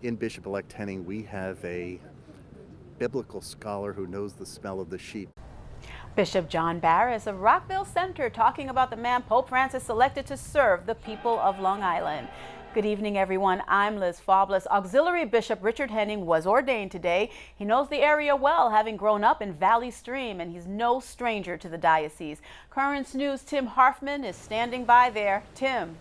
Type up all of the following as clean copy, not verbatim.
In Bishop-elect Henning, we have a biblical scholar who knows the smell of the sheep. Bishop John Barris of Rockville Centre talking about the man Pope Francis selected to serve the people of Long Island. Good evening, everyone. I'm Liz Faublas. Auxiliary Bishop Richard Henning was ordained today. He knows the area well, having grown up in Valley Stream, and he's no stranger to the diocese. Currents News' Tim Harfmann is standing by there. Tim.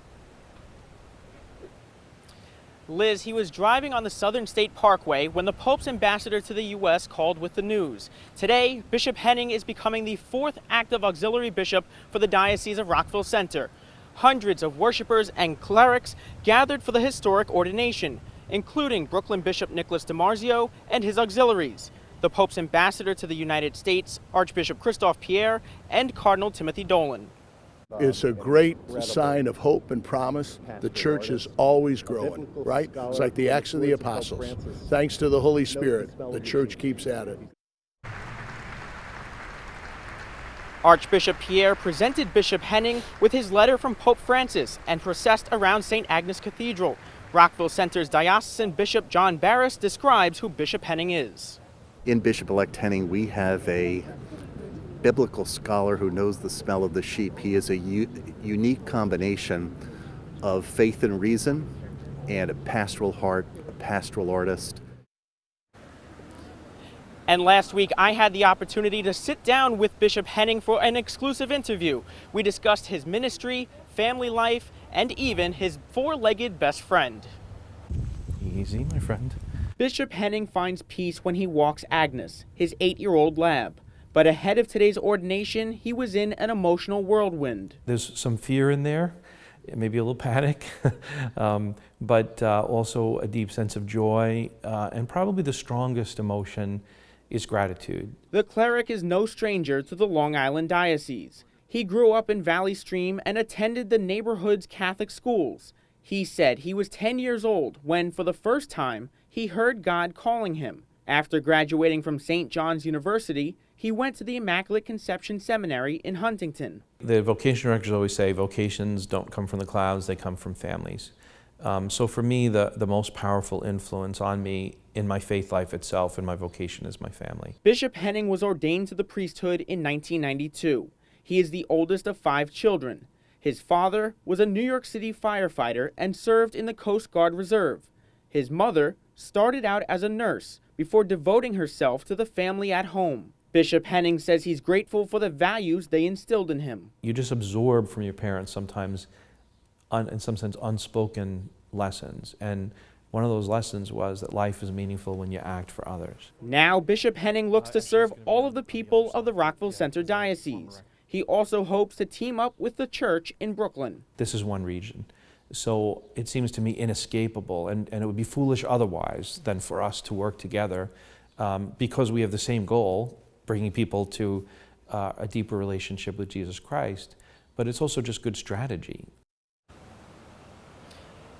Liz, he was driving on the Southern State Parkway when the Pope's ambassador to the U.S. called with the news. Today, Bishop Henning is becoming the 4th active auxiliary bishop for the Diocese of Rockville Centre. Hundreds of worshipers and clerics gathered for the historic ordination, including Brooklyn Bishop Nicholas DiMarzio and his auxiliaries, the Pope's ambassador to the United States, Archbishop Christophe Pierre, and Cardinal Timothy Dolan. It's a great sign of hope and promise. The church is always growing, right? It's like the Acts of the Apostles. Thanks to the Holy Spirit, the church keeps at it. Archbishop Pierre presented Bishop Henning with his letter from Pope Francis and processed around St. Agnes Cathedral. Rockville Centre's diocesan Bishop John Barris describes who Bishop Henning is. In Bishop-elect Henning, we have a biblical scholar who knows the smell of the sheep. He is a unique combination of faith and reason and a pastoral heart, a pastoral artist. And last week, I had the opportunity to sit down with Bishop Henning for an exclusive interview. We discussed his ministry, family life, and even his four-legged best friend. Easy, my friend. Bishop Henning finds peace when he walks Agnes, his 8-year-old lab. But ahead of today's ordination, he was in an emotional whirlwind. There's some fear in there, maybe a little panic, but also a deep sense of joy, and probably the strongest emotion is gratitude. The cleric is no stranger to the Long Island Diocese. He grew up in Valley Stream and attended the neighborhood's Catholic schools. He said he was 10 years old when, for the first time, he heard God calling him. After graduating from St. John's University, he went to the Immaculate Conception Seminary in Huntington. The vocation directors always say vocations don't come from the clouds, they come from families. So for me, the most powerful influence on me in my faith life itself and my vocation is my family. Bishop Henning was ordained to the priesthood in 1992. He is the oldest of 5 children. His father was a New York City firefighter and served in the Coast Guard Reserve. His mother started out as a nurse before devoting herself to the family at home. Bishop Henning says he's grateful for the values they instilled in him. You just absorb from your parents sometimes, in some sense, unspoken lessons. And one of those lessons was that life is meaningful when you act for others. Now Bishop Henning looks to serve all of the people of the Rockville Centre Diocese. He also hopes to team up with the church in Brooklyn. This is one region. So it seems to me inescapable, and it would be foolish otherwise than for us to work together because we have the same goal, bringing people to a deeper relationship with Jesus Christ, but it's also just good strategy.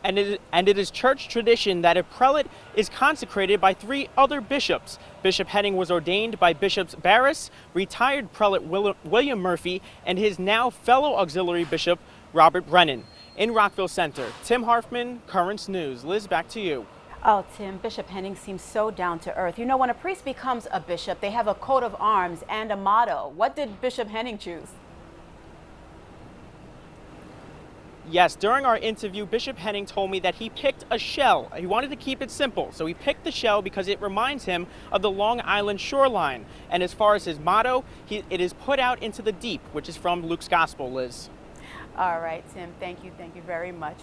And it is church tradition that a prelate is consecrated by 3 other bishops. Bishop Henning was ordained by Bishops Barris, retired prelate William Murphy, and his now fellow auxiliary bishop, Robert Brennan. In Rockville Centre, Tim Harfmann, Currents News. Liz, back to you. Oh, Tim, Bishop Henning seems so down to earth. You know, when a priest becomes a bishop, they have a coat of arms and a motto. What did Bishop Henning choose? Yes, during our interview, Bishop Henning told me that he picked a shell. He wanted to keep it simple, so he picked the shell because it reminds him of the Long Island shoreline. And as far as his motto, it is put out into the deep, which is from Luke's Gospel, Liz. All right, Tim, thank you very much.